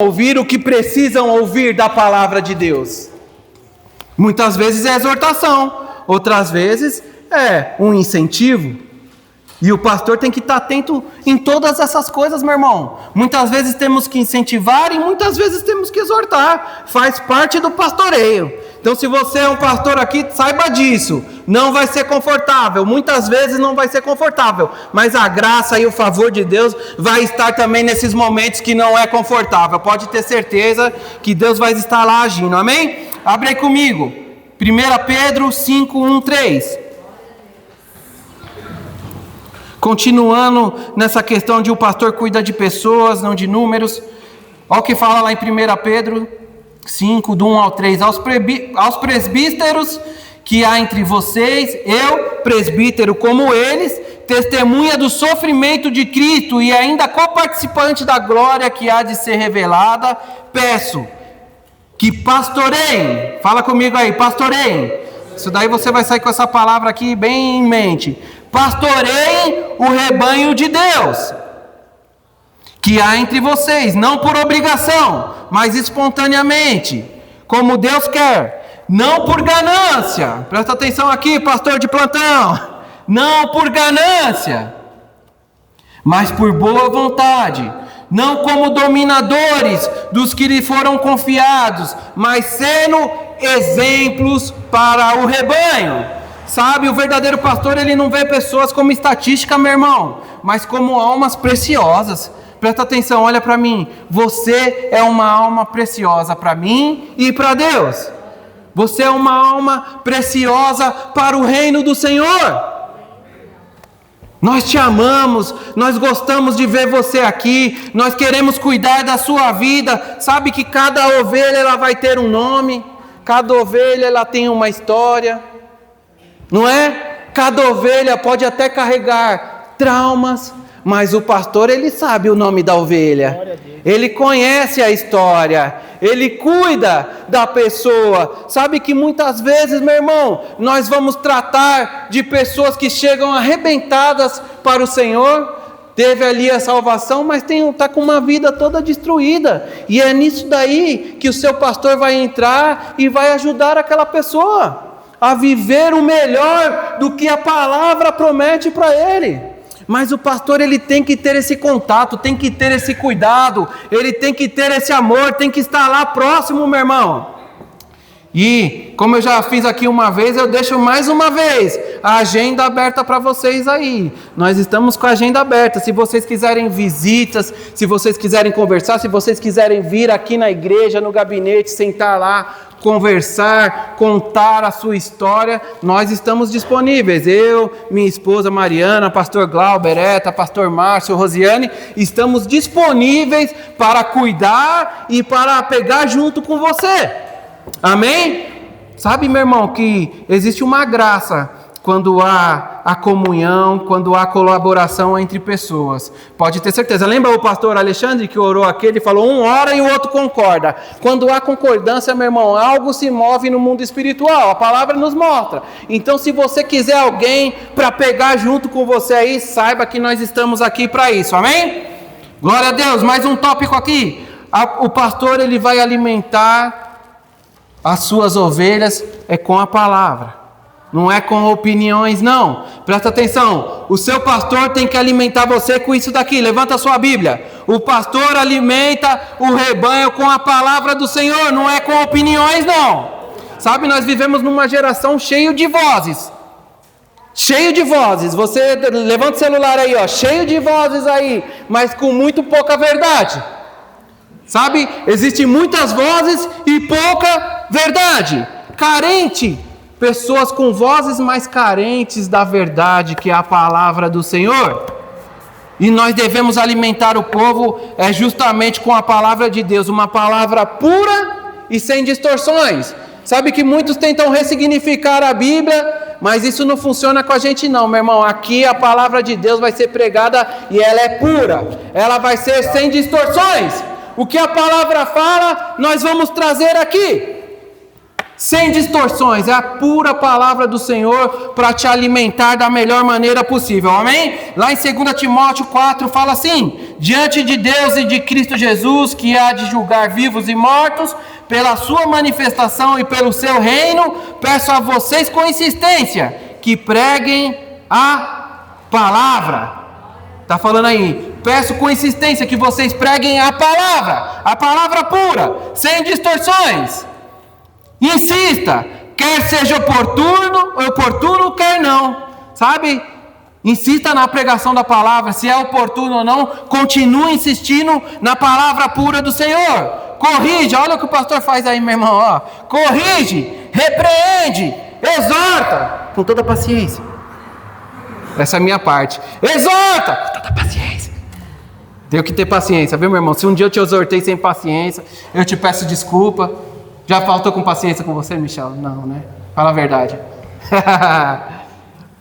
ouvir o que precisam ouvir da palavra de Deus. Muitas vezes é exortação, outras vezes é um incentivo. E o pastor tem que estar atento em todas essas coisas, meu irmão. Muitas vezes temos que incentivar e muitas vezes temos que exortar. Faz parte do pastoreio. Então, se você é um pastor aqui, saiba disso. Não vai ser confortável. Muitas vezes não vai ser confortável. Mas a graça e o favor de Deus vai estar também nesses momentos que não é confortável. Pode ter certeza que Deus vai estar lá agindo. Amém? Abre aí comigo. 1 Pedro 5, 1, 3. Continuando nessa questão de o pastor cuida de pessoas, não de números. Olha o que fala lá em 1 Pedro 5, do 1 ao 3. Aos presbíteros que há entre vocês, eu, presbítero como eles, testemunha do sofrimento de Cristo e ainda coparticipante da glória que há de ser revelada, peço que pastoreiem. Fala comigo aí, pastoreiem. Isso daí você vai sair com essa palavra aqui bem em mente. Pastoreiem o rebanho de Deus, que há entre vocês, não por obrigação, mas espontaneamente, como Deus quer, não por ganância. Presta atenção aqui, pastor de plantão. Não por ganância, mas por boa vontade, não como dominadores dos que lhe foram confiados, mas sendo exemplos para o rebanho. Sabe, o verdadeiro pastor, ele não vê pessoas como estatística, meu irmão, mas como almas preciosas. Presta atenção, olha para mim. Você é uma alma preciosa para mim e para Deus. Você é uma alma preciosa para o reino do Senhor. Nós te amamos, nós gostamos de ver você aqui, nós queremos cuidar da sua vida. Sabe que cada ovelha ela vai ter um nome, cada ovelha ela tem uma história. Não é? Cada ovelha pode até carregar traumas, mas o pastor, ele sabe o nome da ovelha. Ele conhece a história. Ele cuida da pessoa. Sabe que muitas vezes, meu irmão, nós vamos tratar de pessoas que chegam arrebentadas para o Senhor. Teve ali a salvação, mas está com uma vida toda destruída. E é nisso daí que o seu pastor vai entrar e vai ajudar aquela pessoa a viver o melhor do que a palavra promete para ele. Mas o pastor, ele tem que ter esse contato, tem que ter esse cuidado, ele tem que ter esse amor, tem que estar lá próximo, meu irmão. E, como eu já fiz aqui uma vez, eu deixo mais uma vez a agenda aberta para vocês aí. Nós estamos com a agenda aberta. Se vocês quiserem visitas, se vocês quiserem conversar, se vocês quiserem vir aqui na igreja, no gabinete, sentar lá, conversar, contar a sua história, nós estamos disponíveis. Eu, minha esposa Mariana, pastor Glauber, Eta, pastor Márcio, Rosiane, estamos disponíveis para cuidar e para pegar junto com você. Amém? Sabe, meu irmão, que existe uma graça quando há a comunhão, quando há colaboração entre pessoas. Pode ter certeza. Lembra o pastor Alexandre que orou aqui? Ele falou, um ora e o outro concorda. Quando há concordância, meu irmão, algo se move no mundo espiritual. A palavra nos mostra. Então, se você quiser alguém para pegar junto com você aí, saiba que nós estamos aqui para isso. Amém? Glória a Deus. Mais um tópico aqui. O pastor, ele vai alimentar as suas ovelhas com a palavra. Não é com opiniões, não. Presta atenção. O seu pastor tem que alimentar você com isso daqui. Levanta a sua Bíblia. O pastor alimenta o rebanho com a palavra do Senhor. Não é com opiniões, não. Sabe, nós vivemos numa geração cheia de vozes. Cheio de vozes. Você levanta o celular aí, ó. Cheio de vozes aí. Mas com muito pouca verdade. Sabe, existem muitas vozes e pouca verdade. Carente. Pessoas com vozes mais carentes da verdade, que é a palavra do Senhor. E nós devemos alimentar o povo justamente com a palavra de Deus, uma palavra pura e sem distorções. Sabe que muitos tentam ressignificar a Bíblia, mas isso não funciona com a gente não, meu irmão. Aqui a palavra de Deus vai ser pregada e ela é pura. Ela vai ser sem distorções. O que a palavra fala, nós vamos trazer aqui. Sem distorções, é a pura palavra do Senhor para te alimentar da melhor maneira possível, amém? Lá em 2 Timóteo 4 fala assim, diante de Deus e de Cristo Jesus, que há de julgar vivos e mortos, pela sua manifestação e pelo seu reino, peço a vocês com insistência que preguem a palavra. Está falando aí, peço com insistência que vocês preguem a palavra pura, sem distorções. Insista, quer seja oportuno, quer não, sabe? Insista na pregação da palavra, se é oportuno ou não, continue insistindo na palavra pura do Senhor. Corrige, olha o que o pastor faz aí, meu irmão, ó. Corrige, repreende, exorta, com toda paciência. Essa é a minha parte. Exorta, com toda paciência. Tenho que ter paciência, viu, meu irmão? Se um dia eu te exortei sem paciência, eu te peço desculpa. Já faltou com paciência com você, Michel? Não, né? Fala a verdade.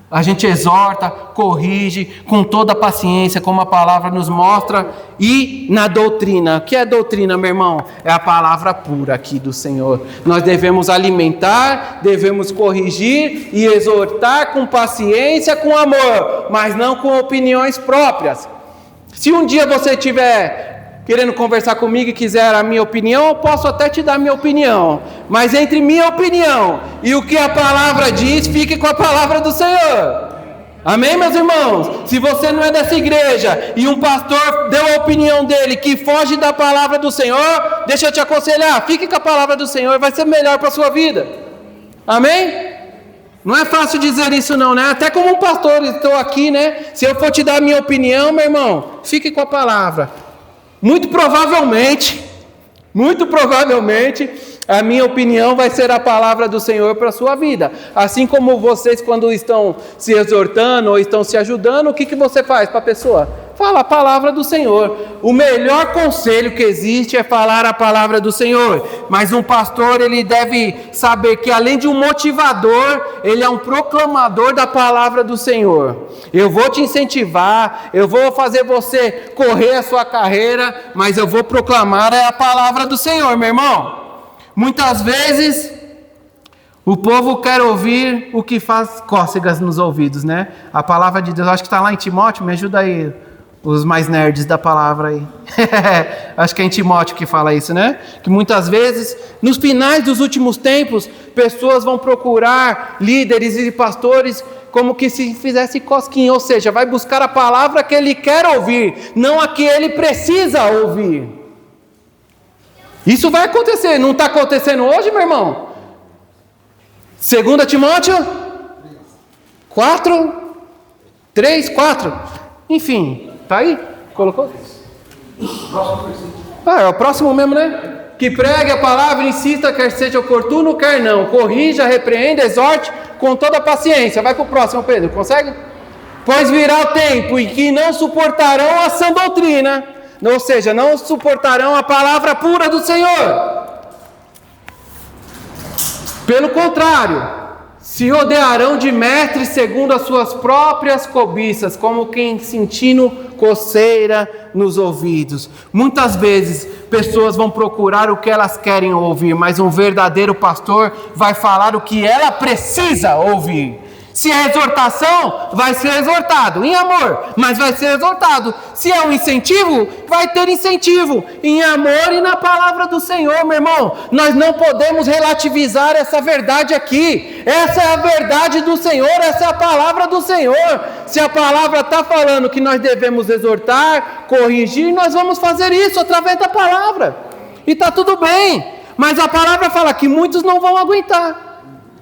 A gente exorta, corrige com toda a paciência, como a palavra nos mostra, e na doutrina. O que é doutrina, meu irmão? É a palavra pura aqui do Senhor. Nós devemos alimentar, devemos corrigir e exortar com paciência, com amor, mas não com opiniões próprias. Se um dia você estiver querendo conversar comigo e quiser a minha opinião, eu posso até te dar minha opinião. Mas entre minha opinião e o que a palavra diz, fique com a palavra do Senhor. Amém, meus irmãos? Se você não é dessa igreja e um pastor deu a opinião dele que foge da palavra do Senhor, deixa eu te aconselhar, fique com a palavra do Senhor, vai ser melhor para a sua vida. Amém? Não é fácil dizer isso não, né? Até como um pastor, estou aqui, né? Se eu for te dar a minha opinião, meu irmão, fique com a palavra. Muito provavelmente, a minha opinião vai ser a palavra do Senhor para a sua vida. Assim como vocês, quando estão se exortando ou estão se ajudando, o que você faz para a pessoa? Fala a palavra do Senhor. O melhor conselho que existe é falar a palavra do Senhor. Mas um pastor, ele deve saber que além de um motivador, ele é um proclamador da palavra do Senhor. Eu vou te incentivar, eu vou fazer você correr a sua carreira, mas eu vou proclamar a palavra do Senhor, meu irmão. Muitas vezes o povo quer ouvir o que faz cócegas nos ouvidos, né? A palavra de Deus, acho que está lá em Timóteo, me ajuda aí, os mais nerds da palavra aí. Acho que é em Timóteo que fala isso, né? Que muitas vezes, nos finais dos últimos tempos, pessoas vão procurar líderes e pastores como que se fizesse cosquinha, ou seja, vai buscar a palavra que ele quer ouvir, não a que ele precisa ouvir. Isso vai acontecer, não está acontecendo hoje, meu irmão? 2 Timóteo 4, 3, 4, enfim, tá aí? Colocou? É o próximo mesmo, né? Que pregue a palavra, insista, quer seja oportuno, quer não. Corrija, repreenda, exorte com toda a paciência. Vai para o próximo, Pedro, consegue? Pois virá o tempo em que não suportarão a sã doutrina, ou seja, não suportarão a palavra pura do Senhor. Pelo contrário, se rodearão de mestres segundo as suas próprias cobiças, como quem sentindo coceira nos ouvidos. Muitas vezes, pessoas vão procurar o que elas querem ouvir, mas um verdadeiro pastor vai falar o que ela precisa ouvir. Se é exortação, vai ser exortado em amor, mas vai ser exortado. Se é um incentivo, vai ter incentivo em amor e na palavra do Senhor, meu irmão. Nós não podemos relativizar essa verdade aqui. Essa é a verdade do Senhor, essa é a palavra do Senhor. Se a palavra está falando que nós devemos exortar, corrigir, nós vamos fazer isso através da palavra. E está tudo bem, mas a palavra fala que muitos não vão aguentar.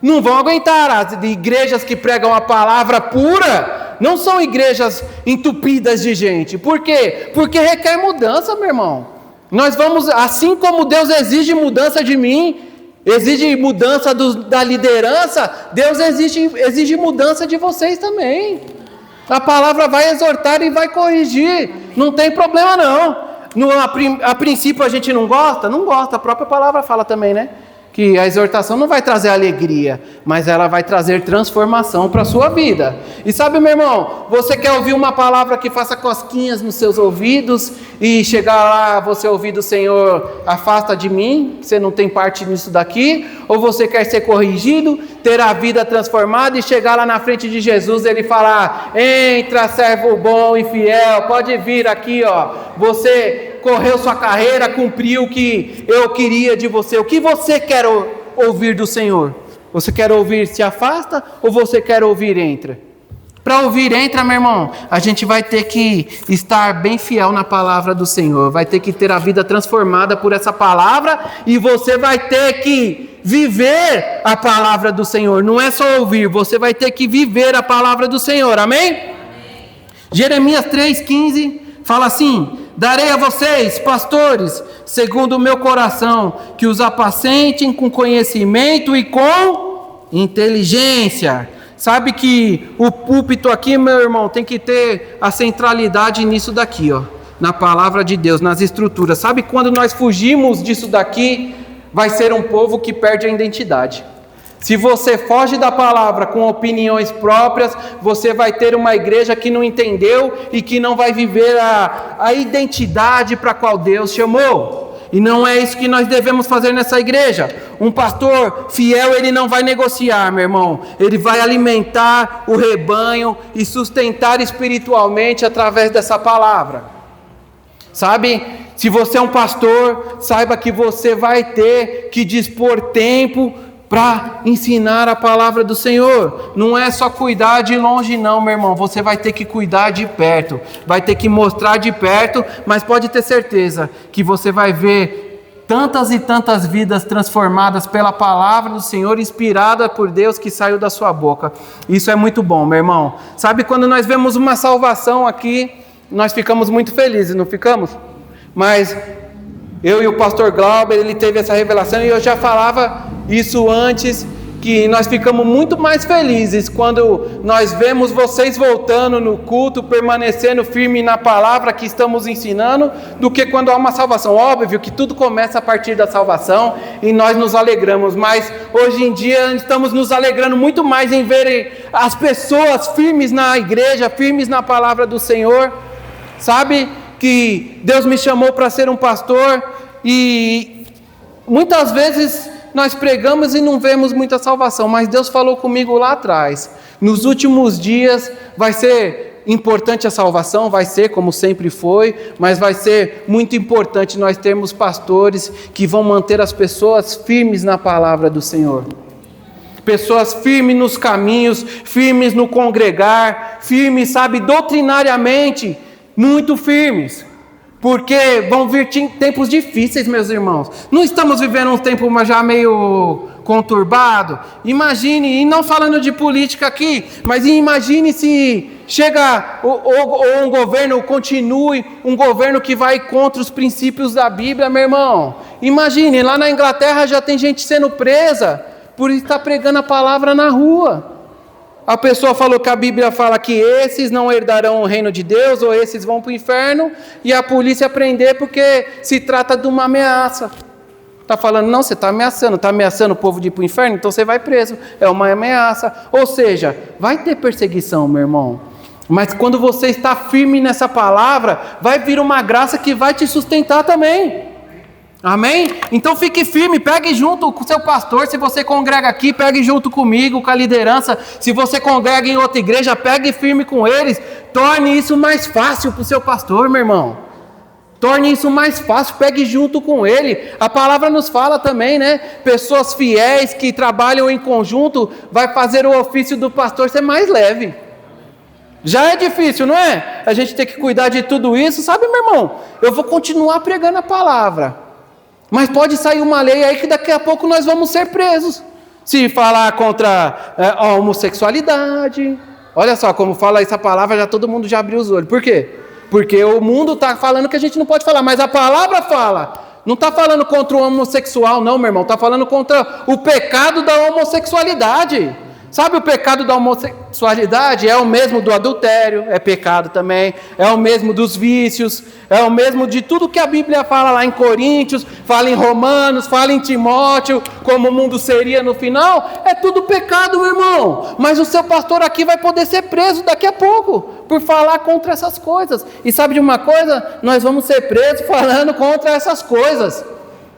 Não vão aguentar. As igrejas que pregam a palavra pura não são igrejas entupidas de gente. Por quê? Porque requer mudança, meu irmão. Nós vamos, assim como Deus exige mudança de mim, exige mudança da liderança, Deus exige mudança de vocês também. A palavra vai exortar e vai corrigir. Não tem problema não. A princípio a gente não gosta? Não gosta. A própria palavra fala também, né? que a exortação não vai trazer alegria, mas ela vai trazer transformação para a sua vida. E sabe, meu irmão, você quer ouvir uma palavra que faça cosquinhas nos seus ouvidos e chegar lá, você ouvir do Senhor, afasta de mim, você não tem parte nisso daqui? Ou você quer ser corrigido, ter a vida transformada e chegar lá na frente de Jesus e ele falar: entra, servo bom e fiel, pode vir aqui, ó, você correu sua carreira, cumpriu o que eu queria de você. O que você quer ouvir do Senhor? Você quer ouvir se afasta ou você quer ouvir entra? Para ouvir entra, meu irmão, a gente vai ter que estar bem fiel na palavra do Senhor, vai ter que ter a vida transformada por essa palavra e você vai ter que viver a palavra do Senhor. Não é só ouvir, você vai ter que viver a palavra do Senhor, amém? Amém. Jeremias 3,15 fala assim: darei a vocês, pastores, segundo o meu coração, que os apacentem com conhecimento e com inteligência. Sabe que o púlpito aqui, meu irmão, tem que ter a centralidade nisso daqui, ó, na palavra de Deus, nas estruturas. Sabe quando nós fugimos disso daqui, vai ser um povo que perde a identidade. Se você foge da palavra com opiniões próprias, você vai ter uma igreja que não entendeu e que não vai viver a identidade para a qual Deus chamou. E não é isso que nós devemos fazer nessa igreja. Um pastor fiel, ele não vai negociar, meu irmão. Ele vai alimentar o rebanho e sustentar espiritualmente através dessa palavra. Sabe? Se você é um pastor, saiba que você vai ter que dispor tempo para ensinar a palavra do Senhor. Não é só cuidar de longe não, meu irmão, você vai ter que cuidar de perto, vai ter que mostrar de perto, mas pode ter certeza que você vai ver tantas e tantas vidas transformadas pela palavra do Senhor, inspirada por Deus que saiu da sua boca. Isso é muito bom, meu irmão. Sabe, quando nós vemos uma salvação aqui, nós ficamos muito felizes, não ficamos? Mas eu e o pastor Glauber, ele teve essa revelação e eu já falava isso antes, que nós ficamos muito mais felizes quando nós vemos vocês voltando no culto, permanecendo firme na palavra que estamos ensinando, do que quando há uma salvação. Óbvio que tudo começa a partir da salvação e nós nos alegramos, mas hoje em dia estamos nos alegrando muito mais em ver as pessoas firmes na igreja, firmes na palavra do Senhor. Sabe que Deus me chamou para ser um pastor e muitas vezes nós pregamos e não vemos muita salvação, mas Deus falou comigo lá atrás: nos últimos dias vai ser importante a salvação, vai ser como sempre foi, mas vai ser muito importante nós termos pastores que vão manter as pessoas firmes na palavra do Senhor. Pessoas firmes nos caminhos, firmes no congregar, firmes, sabe, doutrinariamente, muito firmes. Porque vão vir tempos difíceis, meus irmãos. Não estamos vivendo um tempo já meio conturbado? Imagine, e não falando de política aqui, mas imagine se chega ou um governo continue, um governo que vai contra os princípios da Bíblia, meu irmão. Imagine, lá na Inglaterra já tem gente sendo presa por estar pregando a palavra na rua. A pessoa falou que a Bíblia fala que esses não herdarão o reino de Deus, ou esses vão para o inferno, e a polícia prender porque se trata de uma ameaça. Está falando, não, você está ameaçando o povo de ir para o inferno, então você vai preso, é uma ameaça. Ou seja, vai ter perseguição, meu irmão. Mas quando você está firme nessa palavra, vai vir uma graça que vai te sustentar também. Amém? Então fique firme, pegue junto com o seu pastor. Se você congrega aqui, pegue junto comigo, com a liderança. Se você congrega em outra igreja, pegue firme com eles. Torne isso mais fácil para o seu pastor, meu irmão. Torne isso mais fácil, pegue junto com ele. A palavra nos fala também, né? Pessoas fiéis que trabalham em conjunto vai fazer o ofício do pastor ser mais leve. Já é difícil, não é? A gente tem que cuidar de tudo isso. Sabe, meu irmão, eu vou continuar pregando a palavra, mas pode sair uma lei aí que daqui a pouco nós vamos ser presos. Se falar contra a homossexualidade. Olha só, como fala essa palavra, já todo mundo já abriu os olhos. Por quê? Porque o mundo está falando que a gente não pode falar, mas a palavra fala. Não está falando contra o homossexual não, meu irmão. Está falando contra o pecado da homossexualidade. Sabe o pecado da homossexualidade? É o mesmo do adultério, é pecado também. É o mesmo dos vícios, é o mesmo de tudo que a Bíblia fala lá em Coríntios, fala em Romanos, fala em Timóteo, como o mundo seria no final. É tudo pecado, meu irmão. Mas o seu pastor aqui vai poder ser preso daqui a pouco, por falar contra essas coisas. E sabe de uma coisa? Nós vamos ser presos falando contra essas coisas.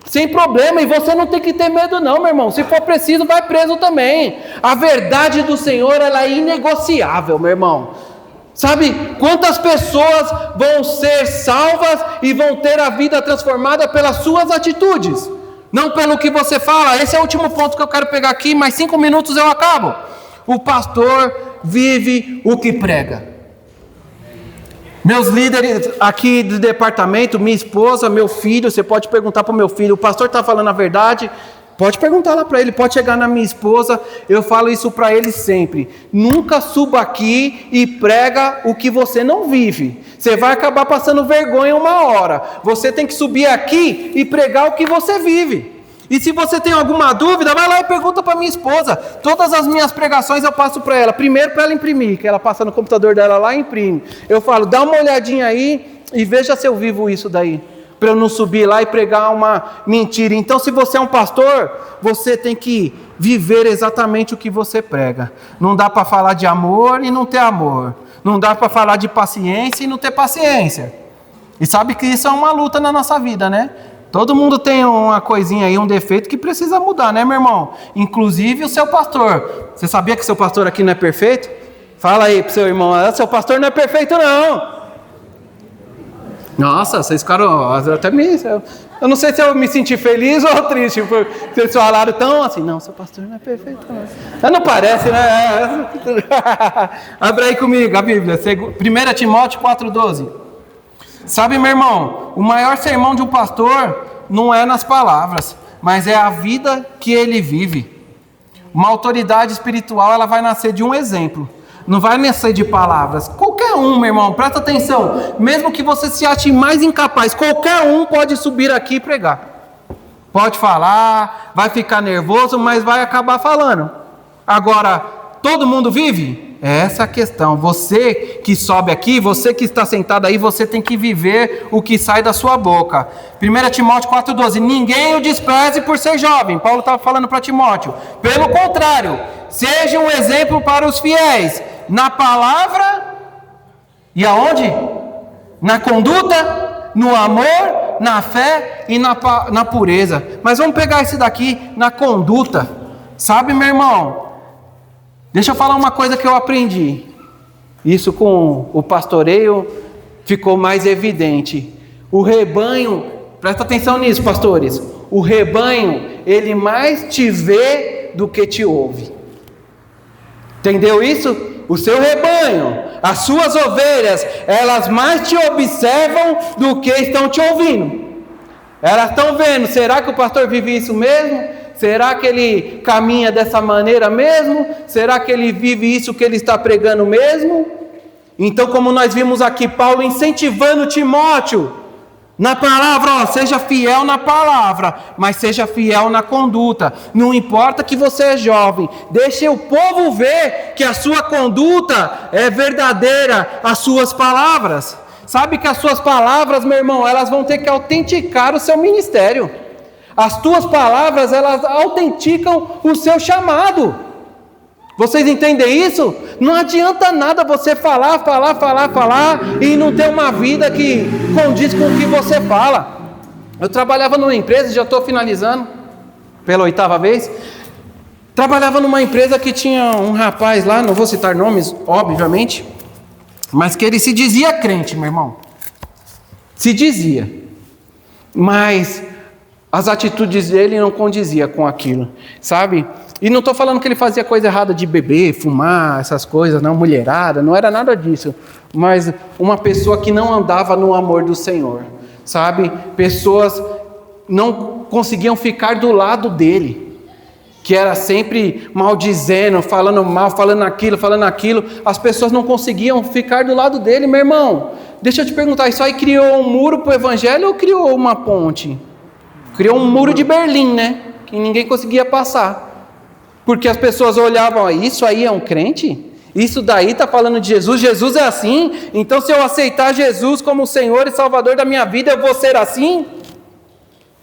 Sem problema, e você não tem que ter medo não, meu irmão. Se for preciso, vai preso também. A verdade do Senhor, ela é inegociável, meu irmão. Sabe, quantas pessoas vão ser salvas e vão ter a vida transformada pelas suas atitudes, não pelo que você fala. Esse é o último ponto que eu quero pegar aqui, mais 5 minutos eu acabo. O pastor vive o que prega. Meus líderes aqui do departamento, minha esposa, meu filho, você pode perguntar para o meu filho, o pastor está falando a verdade? Pode perguntar lá para ele, pode chegar na minha esposa, eu falo isso para ele sempre. Nunca suba aqui e prega o que você não vive. Você vai acabar passando vergonha uma hora. Você tem que subir aqui e pregar o que você vive. E se você tem alguma dúvida, vai lá e pergunta para minha esposa. Todas as minhas pregações eu passo para ela. Primeiro para ela imprimir, que ela passa no computador dela lá e imprime. Eu falo, dá uma olhadinha aí e veja se eu vivo isso daí. Para eu não subir lá e pregar uma mentira. Então, se você é um pastor, você tem que viver exatamente o que você prega. Não dá para falar de amor e não ter amor. Não dá para falar de paciência e não ter paciência. E sabe que isso é uma luta na nossa vida, né? Todo mundo tem uma coisinha aí, um defeito que precisa mudar, né, meu irmão? Inclusive o seu pastor. Você sabia que seu pastor aqui não é perfeito? Fala aí pro seu irmão, seu pastor não é perfeito não. Nossa, vocês ficaram até me... Eu não sei se eu me senti feliz ou triste, porque vocês falaram tão assim, não, seu pastor não é perfeito não. Não parece, né? Abre aí comigo a Bíblia, 1 Timóteo 4,12. Sabe, meu irmão, o maior sermão de um pastor não é nas palavras, mas é a vida que ele vive. Uma autoridade espiritual, ela vai nascer de um exemplo, não vai nascer de palavras. Qualquer um, meu irmão, presta atenção, mesmo que você se ache mais incapaz, qualquer um pode subir aqui e pregar. Pode falar, vai ficar nervoso, mas vai acabar falando. Agora, todo mundo vive? Essa é a questão. Você que sobe aqui, você que está sentado aí, você tem que viver o que sai da sua boca. 1 Timóteo 4,12. Ninguém o despreze por ser jovem. Paulo estava falando para Timóteo. Pelo contrário, seja um exemplo para os fiéis. Na palavra e aonde? Na conduta, no amor, na fé e na pureza. Mas vamos pegar esse daqui, na conduta. Sabe, meu irmão? Deixa eu falar uma coisa que eu aprendi. Isso com o pastoreio ficou mais evidente. O rebanho, presta atenção nisso, pastores. O rebanho, ele mais te vê do que te ouve. Entendeu isso? O seu rebanho, as suas ovelhas, elas mais te observam do que estão te ouvindo. Elas estão vendo, será que o pastor vive isso mesmo? Será que ele caminha dessa maneira mesmo? Será que ele vive isso que ele está pregando mesmo? Então, como nós vimos aqui, Paulo incentivando Timóteo, na palavra, seja fiel na palavra, mas seja fiel na conduta. Não importa que você é jovem, deixe o povo ver que a sua conduta é verdadeira, as suas palavras. Sabe que as suas palavras, meu irmão, elas vão ter que autenticar o seu ministério. As tuas palavras, elas autenticam o seu chamado. Vocês entendem isso? Não adianta nada você falar e não ter uma vida que condiz com o que você fala. Eu trabalhava numa empresa, já estou finalizando, pela 8ª vez. Trabalhava numa empresa que tinha um rapaz lá, não vou citar nomes, obviamente, mas que ele se dizia crente, meu irmão. Se dizia. Mas as atitudes dele não condiziam com aquilo, sabe? E não estou falando que ele fazia coisa errada de beber, fumar, essas coisas, não, mulherada, não era nada disso. Mas uma pessoa que não andava no amor do Senhor, sabe? Pessoas não conseguiam ficar do lado dele, que era sempre maldizendo, falando mal, falando aquilo. As pessoas não conseguiam ficar do lado dele, meu irmão. Deixa eu te perguntar, isso aí criou um muro para o evangelho ou criou uma ponte? Criou um muro de Berlim, né? Que ninguém conseguia passar. Porque as pessoas olhavam, isso aí é um crente? Isso daí está falando de Jesus? Jesus é assim? Então se eu aceitar Jesus como Senhor e Salvador da minha vida, eu vou ser assim?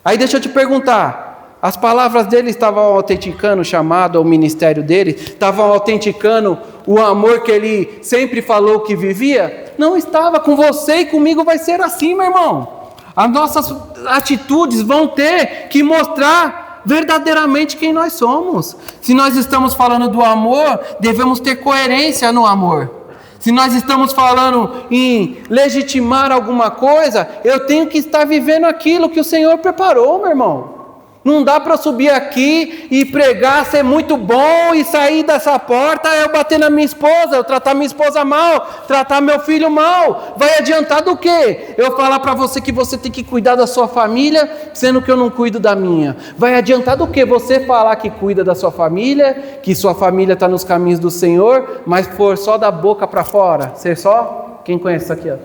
Aí deixa eu te perguntar, as palavras dele estavam autenticando o chamado ao ministério dele? Estavam autenticando o amor que ele sempre falou que vivia? Não estava. Com você e comigo vai ser assim, meu irmão. As nossas atitudes vão ter que mostrar verdadeiramente quem nós somos. Se nós estamos falando do amor, devemos ter coerência no amor. Se nós estamos falando em legitimar alguma coisa, eu tenho que estar vivendo aquilo que o Senhor preparou, meu irmão. Não dá para eu subir aqui e pregar, ser muito bom e sair dessa porta, eu bater na minha esposa, eu tratar minha esposa mal, tratar meu filho mal. Vai adiantar do quê? Eu falar para você que você tem que cuidar da sua família, sendo que eu não cuido da minha. Vai adiantar do quê? Você falar que cuida da sua família, que sua família está nos caminhos do Senhor, mas for só da boca para fora, ser só, quem conhece isso aqui, ó?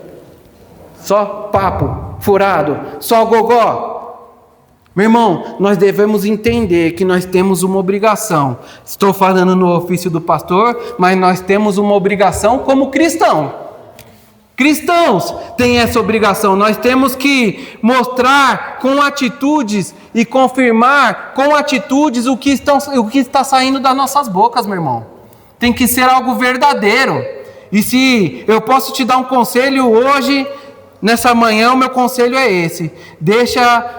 Só papo furado, só gogó. Meu irmão, nós devemos entender que nós temos uma obrigação. Estou falando no ofício do pastor, mas nós temos uma obrigação como cristão. Cristãos têm essa obrigação. Nós temos que mostrar com atitudes e confirmar com atitudes o que está saindo das nossas bocas, meu irmão. Tem que ser algo verdadeiro. E se eu posso te dar um conselho hoje, nessa manhã, o meu conselho é esse: deixa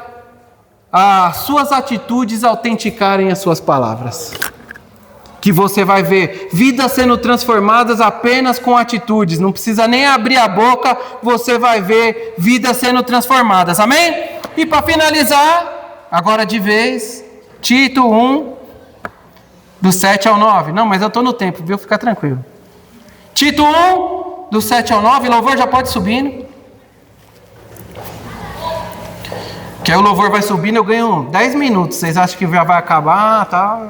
as suas atitudes autenticarem as suas palavras, que você vai ver vidas sendo transformadas apenas com atitudes. Não precisa nem abrir a boca, você vai ver vidas sendo transformadas, amém? E para finalizar, agora de vez, Tito 1, do 7 ao 9, não, mas eu estou no tempo, viu? Fica tranquilo. Tito 1, do 7 ao 9, louvor já pode subindo. Que aí o louvor vai subindo, eu ganho 10 minutos. Vocês acham que já vai acabar, tá?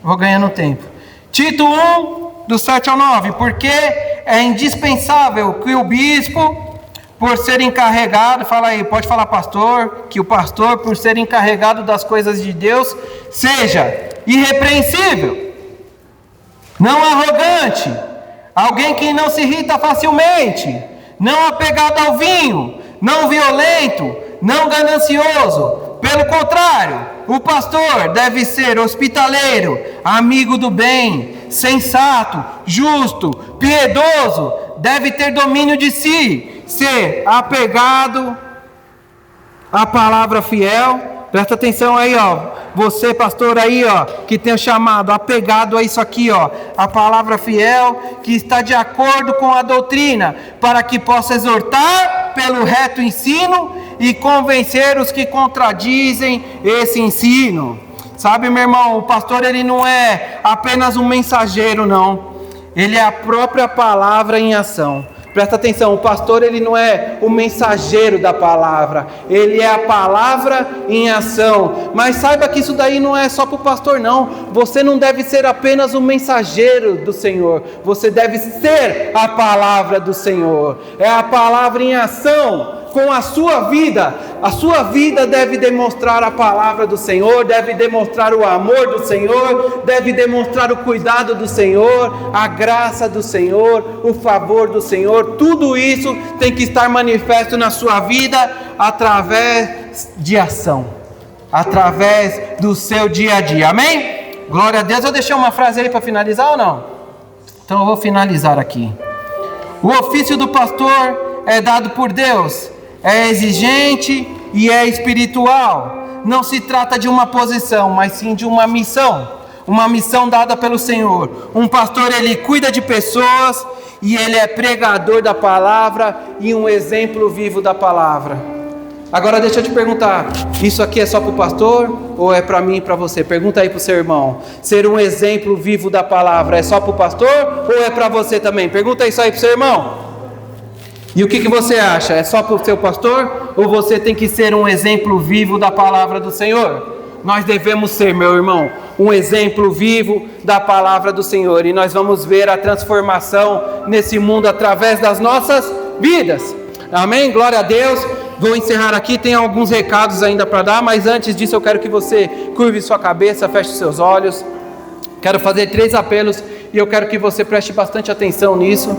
Vou ganhando tempo. Tito 1, do 7 ao 9. Porque é indispensável que o bispo, por ser encarregado, fala aí, pode falar pastor, que o pastor, por ser encarregado das coisas de Deus, seja irrepreensível, não arrogante, alguém que não se irrita facilmente, não apegado ao vinho, não violento, não ganancioso. Pelo contrário, o pastor deve ser hospitaleiro, amigo do bem, sensato, justo, piedoso, deve ter domínio de si, ser apegado à palavra fiel. Presta atenção aí, ó. Você, pastor aí, ó, que tem o chamado, apegado a isso aqui, ó, a palavra fiel, que está de acordo com a doutrina, para que possa exortar pelo reto ensino e convencer os que contradizem esse ensino. Sabe, meu irmão, o pastor, ele não é apenas um mensageiro, não. Ele é a própria palavra em ação. Presta atenção, o pastor, ele não é o mensageiro da palavra, ele é a palavra em ação. Mas saiba que isso daí não é só para o pastor, não. Você não deve ser apenas um mensageiro do Senhor, você deve ser a palavra do Senhor. É a palavra em ação com a sua vida. A sua vida deve demonstrar a palavra do Senhor, deve demonstrar o amor do Senhor, deve demonstrar o cuidado do Senhor, a graça do Senhor, o favor do Senhor. Tudo isso tem que estar manifesto na sua vida através de ação, através do seu dia a dia, amém? Glória a Deus. Eu deixei uma frase aí para finalizar ou não? Então eu vou finalizar aqui. O ofício do pastor é dado por Deus, é exigente e é espiritual. Não se trata de uma posição, mas sim de uma missão dada pelo Senhor. Um pastor, ele cuida de pessoas e ele é pregador da palavra e um exemplo vivo da palavra. Agora deixa eu te perguntar, isso aqui é só para o pastor ou é para mim e para você? Pergunta aí para o seu irmão. Ser um exemplo vivo da palavra é só para o pastor ou é para você também? Pergunta isso aí para o seu irmão. E o que você acha? É só para o seu pastor? Ou você tem que ser um exemplo vivo da palavra do Senhor? Nós devemos ser, meu irmão, um exemplo vivo da palavra do Senhor. E nós vamos ver a transformação nesse mundo através das nossas vidas. Amém? Glória a Deus. Vou encerrar aqui, tem alguns recados ainda para dar. Mas antes disso eu quero que você curve sua cabeça, feche seus olhos. Quero fazer 3 apelos e eu quero que você preste bastante atenção nisso.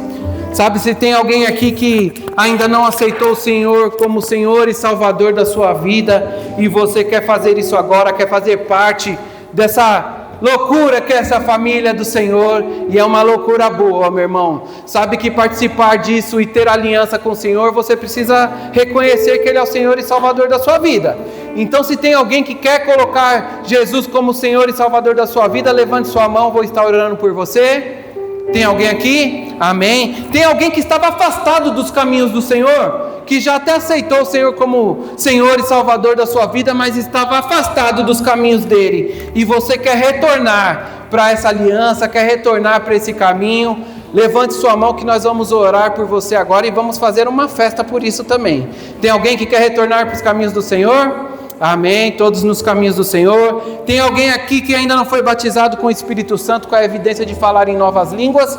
Sabe, se tem alguém aqui que ainda não aceitou o Senhor como Senhor e Salvador da sua vida, e você quer fazer isso agora, quer fazer parte dessa loucura que é essa família do Senhor, e é uma loucura boa, meu irmão. Sabe que participar disso e ter aliança com o Senhor, você precisa reconhecer que Ele é o Senhor e Salvador da sua vida. Então, se tem alguém que quer colocar Jesus como Senhor e Salvador da sua vida, levante sua mão, vou estar orando por você. Tem alguém aqui? Amém. Tem alguém que estava afastado dos caminhos do Senhor, que já até aceitou o Senhor como Senhor e Salvador da sua vida, mas estava afastado dos caminhos dele, e você quer retornar para essa aliança, quer retornar para esse caminho. Levante sua mão que nós vamos orar por você agora, e vamos fazer uma festa por isso também. Tem alguém que quer retornar para os caminhos do Senhor? Amém, todos nos caminhos do Senhor. Tem alguém aqui que ainda não foi batizado com o Espírito Santo, com a evidência de falar em novas línguas?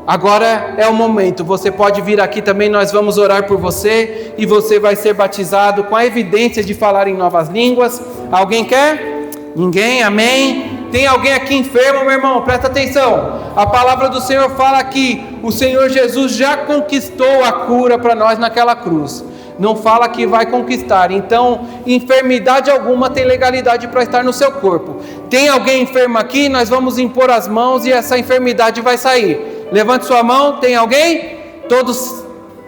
Agora é o momento, você pode vir aqui também, nós vamos orar por você, e você vai ser batizado com a evidência de falar em novas línguas. Alguém quer? Ninguém? Amém. Tem alguém aqui enfermo, meu irmão? Presta atenção, a palavra do Senhor fala que o Senhor Jesus já conquistou a cura para nós naquela cruz. Não fala que vai conquistar. Então, enfermidade alguma tem legalidade para estar no seu corpo. Tem alguém enfermo aqui? Nós vamos impor as mãos e essa enfermidade vai sair. Levante sua mão. Tem alguém? Todos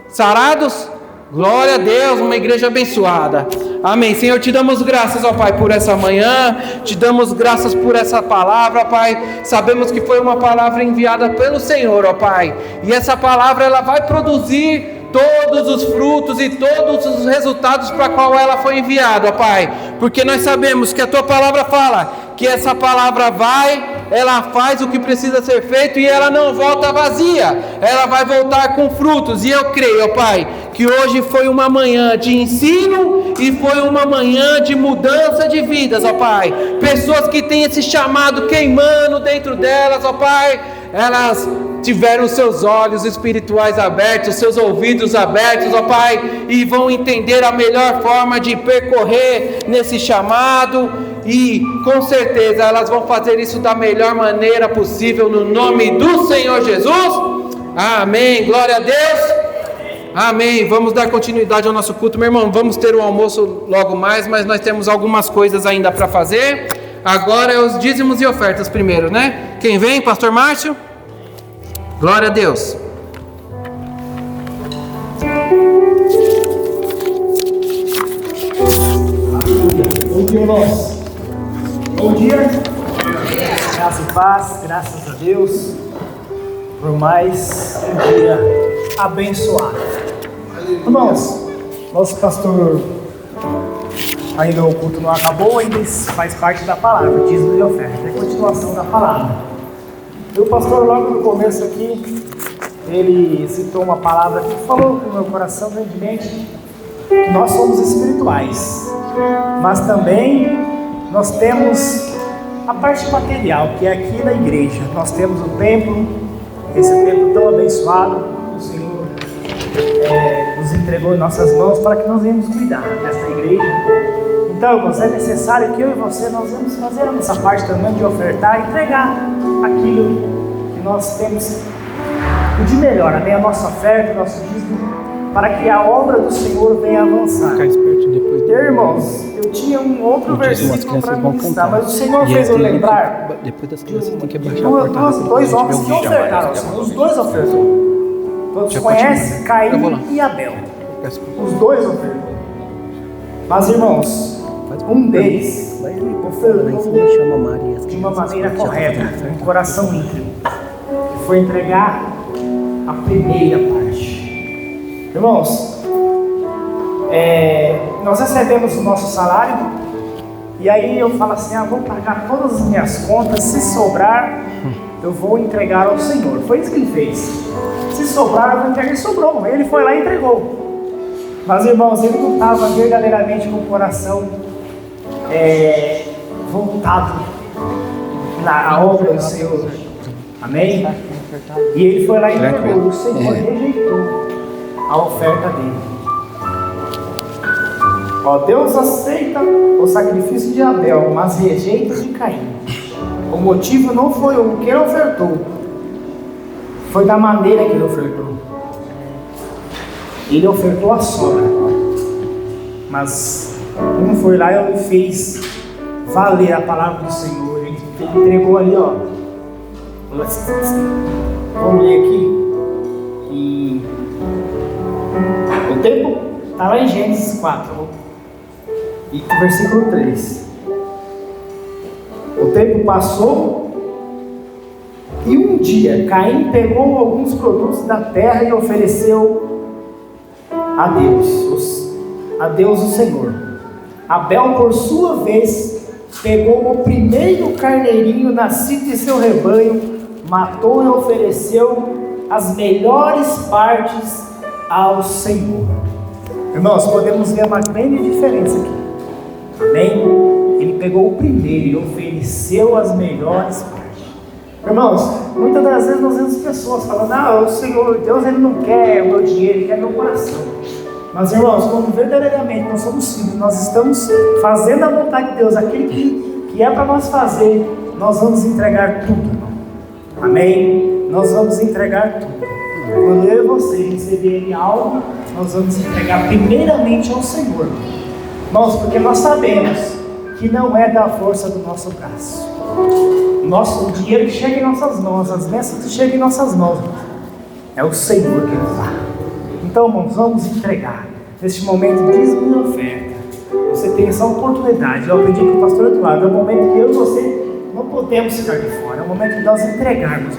sarados? Glória a Deus, uma igreja abençoada. Amém. Senhor, te damos graças, ó Pai, por essa manhã. Te damos graças por essa palavra, Pai. Sabemos que foi uma palavra enviada pelo Senhor, ó Pai. E essa palavra, ela vai produzir todos os frutos e todos os resultados para qual ela foi enviada, ó Pai, porque nós sabemos que a Tua palavra fala que essa palavra ela faz o que precisa ser feito e ela não volta vazia, ela vai voltar com frutos. E eu creio, ó Pai, que hoje foi uma manhã de ensino e foi uma manhã de mudança de vidas, ó Pai. Pessoas que têm esse chamado queimando dentro delas, ó Pai, elas tiveram seus olhos espirituais abertos, seus ouvidos abertos, ó Pai, e vão entender a melhor forma de percorrer nesse chamado, e com certeza elas vão fazer isso da melhor maneira possível, no nome do Senhor Jesus. Amém, glória a Deus. Amém, vamos dar continuidade ao nosso culto, meu irmão. Vamos ter um almoço logo mais, mas nós temos algumas coisas ainda para fazer. Agora é os dízimos e ofertas primeiro, né? Quem vem? Pastor Márcio? Glória a Deus. Bom dia, irmãos. Bom dia. Graça e paz, graças a Deus por mais um dia abençoado. Irmãos, nosso pastor, ainda o culto não acabou, ainda faz parte da palavra, dízimo e oferta, é continuação da palavra. E o pastor, logo no começo aqui, ele citou uma palavra que falou com o meu coração grandemente, que nós somos espirituais, mas também nós temos a parte material, que é aqui na igreja. Nós temos o templo, esse templo tão abençoado, o Senhor nos entregou em nossas mãos para que nós venhamos cuidar dessa igreja. Então, irmãos, é necessário que eu e você, nós vamos fazer a nossa parte também de ofertar e entregar aquilo que nós temos de melhor, amém? A nossa oferta, o nosso dízimo, para que a obra do Senhor venha avançar. Irmãos, eu tinha um outro versículo para ministrar, mas o Senhor fez eu lembrar dois homens que ofertaram, os dois ofertaram. Todos conhecem Caim e Abel. Os dois ofertaram. Mas, irmãos, um deles ofertou de uma maneira correta, um coração íntegro, que foi entregar a primeira parte. Irmãos, nós recebemos o nosso salário, e aí eu falo assim, vou pagar todas as minhas contas, se sobrar, eu vou entregar ao Senhor. Foi isso que ele fez. Se sobrar, eu vou entregar. Ele sobrou, ele foi lá e entregou. Mas, irmãos, ele não estava verdadeiramente com o coração voltado na obra do Senhor. Amém? E ele foi lá e entregou. O Senhor rejeitou a oferta dele. Deus aceita o sacrifício de Abel, mas rejeita o de Caim. o motivo não foi o que ele ofertou, foi da maneira que ele ofertou. Ele ofertou a sobra, mas não foi lá e fez valer a palavra do Senhor. Ele entregou ali, ó. Vamos ler aqui. E o tempo está lá em Gênesis 4 e versículo 3. O tempo passou e um dia Caim pegou alguns produtos da terra e ofereceu a Deus o Senhor. Abel, por sua vez, pegou o primeiro carneirinho nascido de seu rebanho, matou e ofereceu as melhores partes ao Senhor. Irmãos, podemos ver uma grande diferença aqui. Amém? Ele pegou o primeiro e ofereceu as melhores partes. Irmãos, muitas das vezes nós vemos pessoas falando: o Senhor, Deus, Ele não quer o meu dinheiro, Ele quer meu coração. Mas, irmãos, quando verdadeiramente nós somos filhos, nós estamos fazendo a vontade de Deus, aquilo que é para nós fazer, nós vamos entregar tudo, irmão. Amém? Nós vamos entregar tudo. Quando eu e você receberem algo, nós vamos entregar primeiramente ao Senhor. Irmãos, porque nós sabemos que não é da força do nosso braço. O dinheiro que chega em nossas mãos, as bênçãos que chegam em nossas mãos, é o Senhor que nos dá. Então, irmãos, vamos entregar. Neste momento de dízimo e oferta, você tem essa oportunidade. Eu aprendi com o pastor Eduardo. É o momento que eu e você não podemos ficar de fora. É o momento de nós entregarmos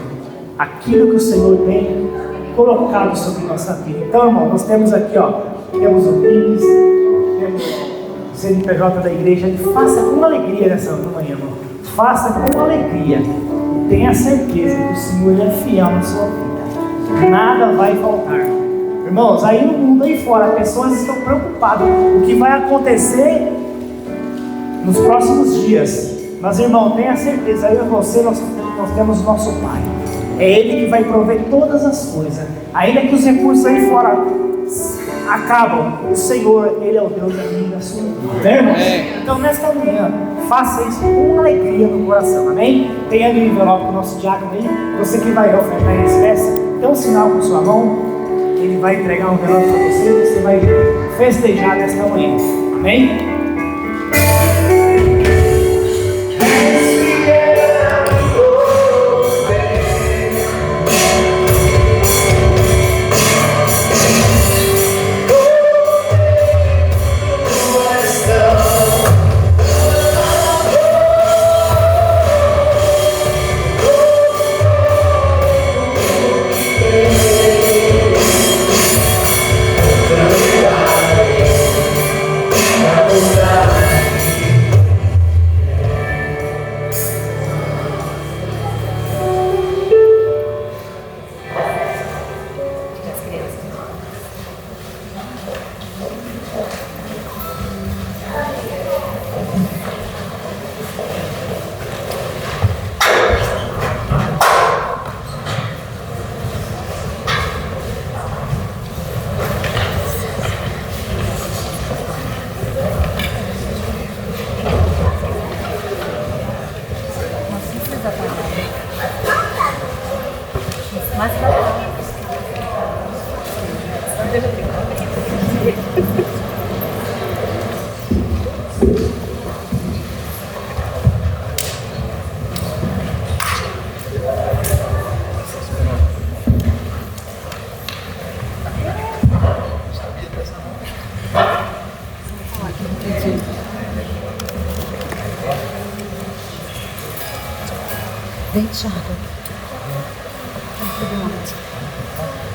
aquilo que o Senhor tem colocado sobre nossa vida. Então, irmão, nós temos aqui, temos o Pix, temos o CNPJ da igreja. Faça com alegria nessa manhã, irmão. Faça com alegria. E tenha certeza que o Senhor é fiel na sua vida. Nada vai faltar. Irmãos, aí no mundo, aí fora, pessoas estão preocupadas com o que vai acontecer nos próximos dias. Mas, irmão, tenha certeza, eu e você, nós temos o nosso Pai. É Ele que vai prover todas as coisas. Ainda que os recursos aí fora acabam, o Senhor, Ele é o Deus da minha e da sua vida. Irmãos? Então, nesta manhã, faça isso com alegria no coração, amém? Tem ali o envelope do nosso diácono aí. Você que vai ofertar em espécie, tem um sinal com sua mão. Ele vai entregar um envelope para você e você vai festejar nesta manhã, amém?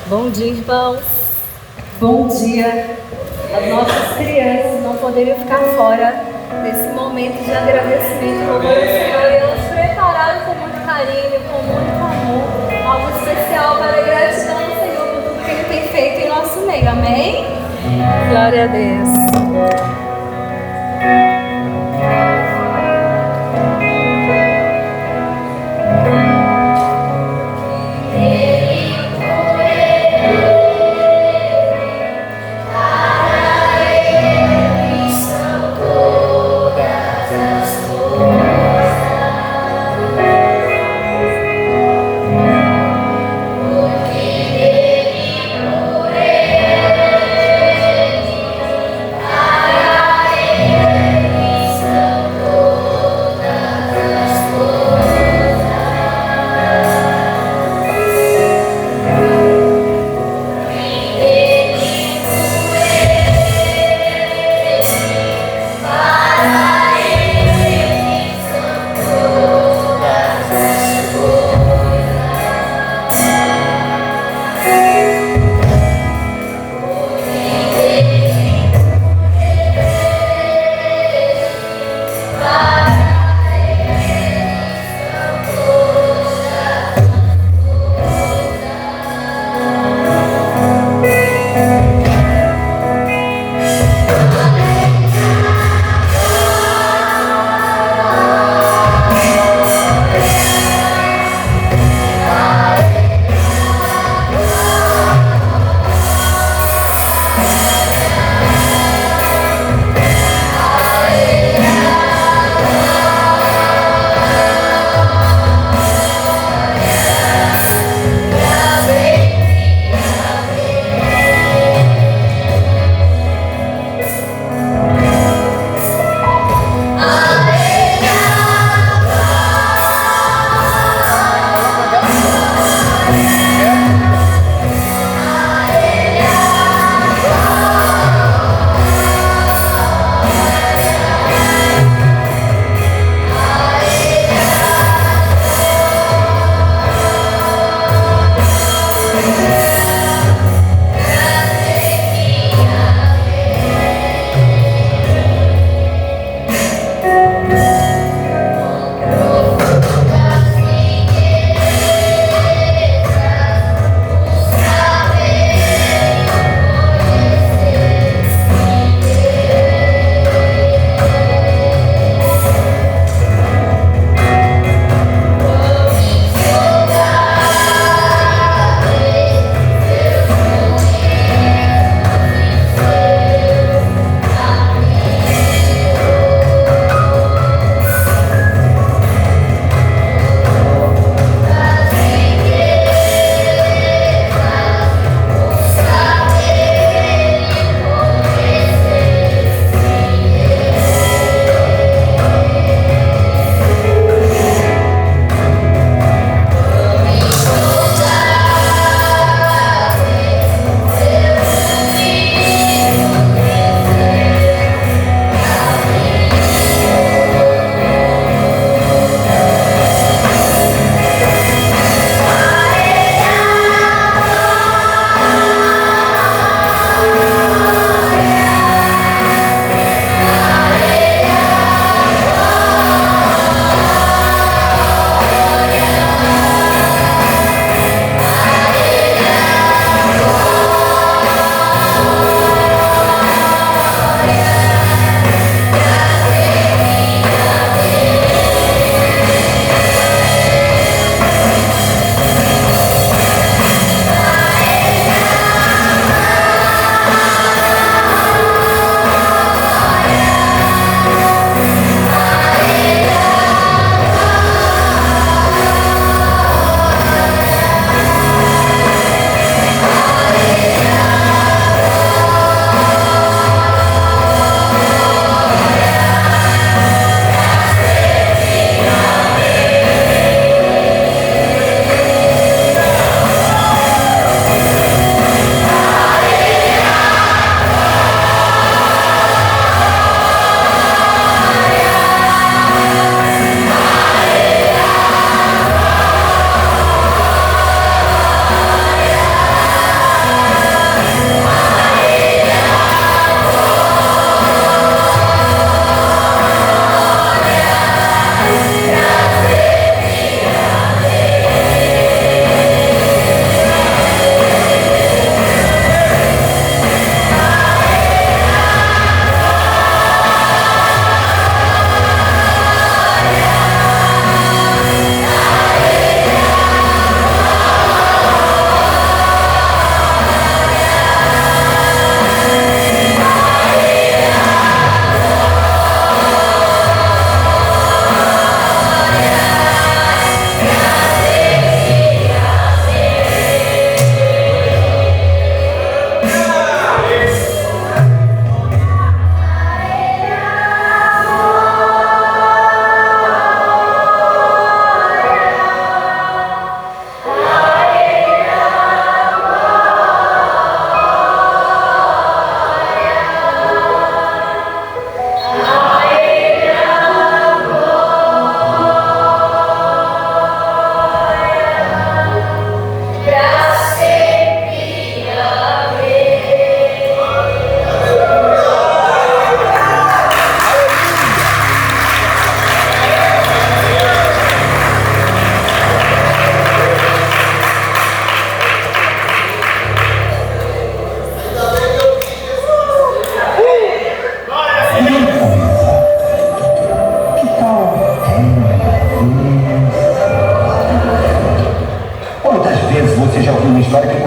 Bom dia, irmãos. Bom dia. As nossas crianças não poderiam ficar fora desse momento de agradecimento, louvor ao Senhor. E elas prepararam com muito carinho, com muito amor, algo especial para a gratidão ao Senhor por tudo que Ele tem feito em nosso meio. Amém? Glória a Deus.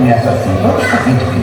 começa assim, vamos fazer de quê?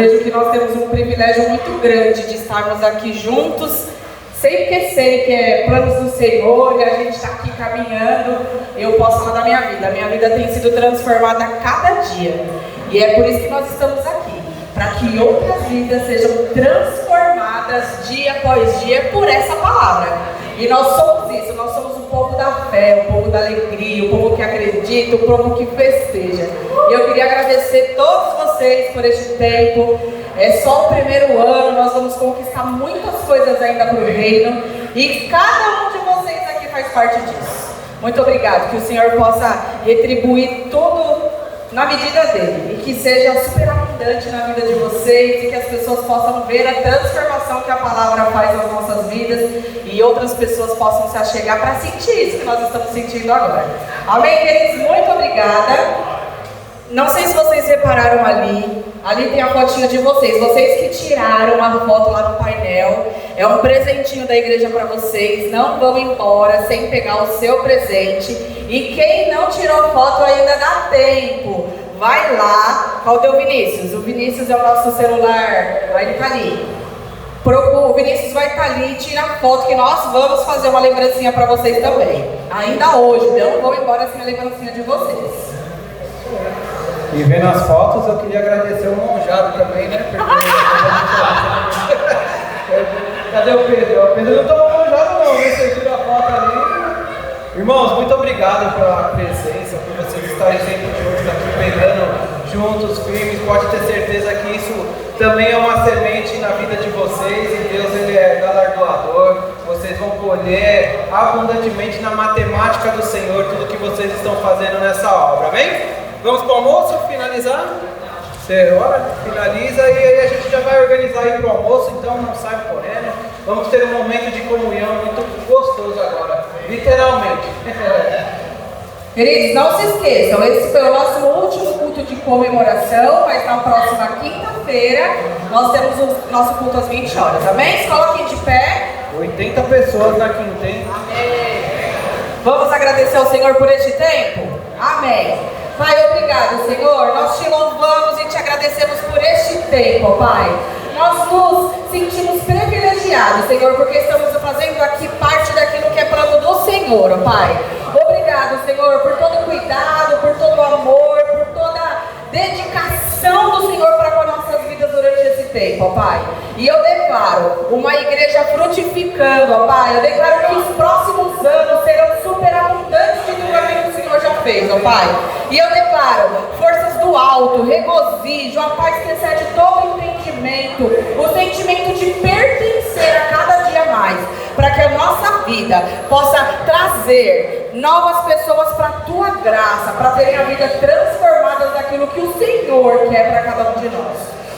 vejo que nós temos um privilégio muito grande de estarmos aqui juntos, sem esquecer que é planos do Senhor e a gente está aqui caminhando. Eu posso falar da minha vida. A minha vida tem sido transformada a cada dia. E é por isso que nós estamos aqui. Para que outras vidas sejam transformadas dia após dia por essa palavra. E nós somos isso. Nós somos o povo da fé, o povo da alegria, o povo que acredita, o povo que festeja. E eu queria agradecer todos vocês por este tempo. É só o primeiro ano, nós vamos conquistar muitas coisas ainda para o reino. E cada um de vocês aqui faz parte disso. Muito obrigado, que o Senhor possa retribuir tudo na medida dele. E que seja superabundante na vida de vocês. E que as pessoas possam ver a transformação que a palavra faz nas nossas vidas. E outras pessoas possam se achegar para sentir isso que nós estamos sentindo agora. Amém, queridos? Muito obrigada. Não sei se vocês repararam ali tem a fotinha de vocês. Vocês que tiraram a foto lá no painel, é um presentinho da igreja para vocês. Não vão embora sem pegar o seu presente. E quem não tirou foto ainda dá tempo. Vai lá. Cadê o Vinícius? O Vinícius é o nosso celular. Ele tá ali. O Vinícius vai estar ali, tira a foto que nós vamos fazer uma lembrancinha para vocês também. Ainda hoje, não vão embora sem a lembrancinha de vocês. E vendo as fotos, eu queria agradecer o Monjado também, né? Cadê o Pedro? O Pedro não tomou Monjado não, né? Você tira a foto ali. Irmãos, muito obrigado pela presença, por vocês estarem sempre juntos aqui, pegando juntos, firmes. Pode ter certeza que isso também é uma semente na vida de vocês. E Deus, Ele é galardoador. Vocês vão colher abundantemente na matemática do Senhor tudo que vocês estão fazendo nessa obra, amém? Vamos para o almoço, finalizar? Ora, finaliza e aí a gente já vai organizar aí para o almoço, então não sai correndo. Vamos ter um momento de comunhão muito gostoso agora, literalmente. Queridos, não se esqueçam, esse foi o nosso último culto de comemoração, mas na próxima quinta-feira nós temos o nosso culto às 20 horas, amém? Se coloquem de pé. 80 pessoas na quinta, hein? Amém. Vamos agradecer ao Senhor por este tempo? Amém. Pai, obrigado, Senhor. Nós te louvamos e te agradecemos por este tempo, Pai. Nós nos sentimos privilegiados, Senhor, porque estamos fazendo aqui parte daquilo que é plano do Senhor, Pai. Obrigado, Senhor, por todo o cuidado, por todo o amor, por toda a dedicação do Senhor para com as nossas vidas durante esse tempo, Pai. E eu declaro uma igreja frutificando, Pai. Eu declaro que os próximos anos serão superabundantes de tudo aquilo que o Senhor já fez, Pai. E eu declaro forças do alto, regozijo, a paz que excede todo entendimento, o sentimento de pertencer a cada dia mais, para que a nossa vida possa trazer novas pessoas para a Tua graça, para terem a vida transformada daquilo que o Senhor quer para cada um de nós.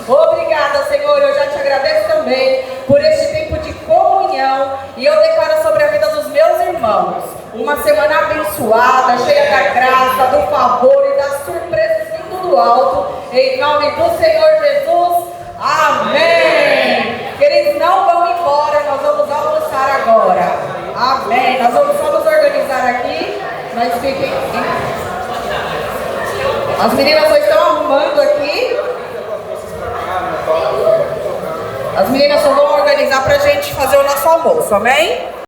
Obrigada, Senhor, eu já te agradeço também por este tempo de comunhão e eu declaro sobre a vida dos meus irmãos uma semana abençoada, cheia da graça, do favor e das surpresas vindo do alto, em nome do Senhor Jesus, amém. Queridos, não vão embora, nós vamos almoçar agora, amém. Nós vamos só nos organizar aqui, mas fiquem. As meninas só estão arrumando aqui. As meninas só vão organizar pra gente fazer o nosso almoço, amém?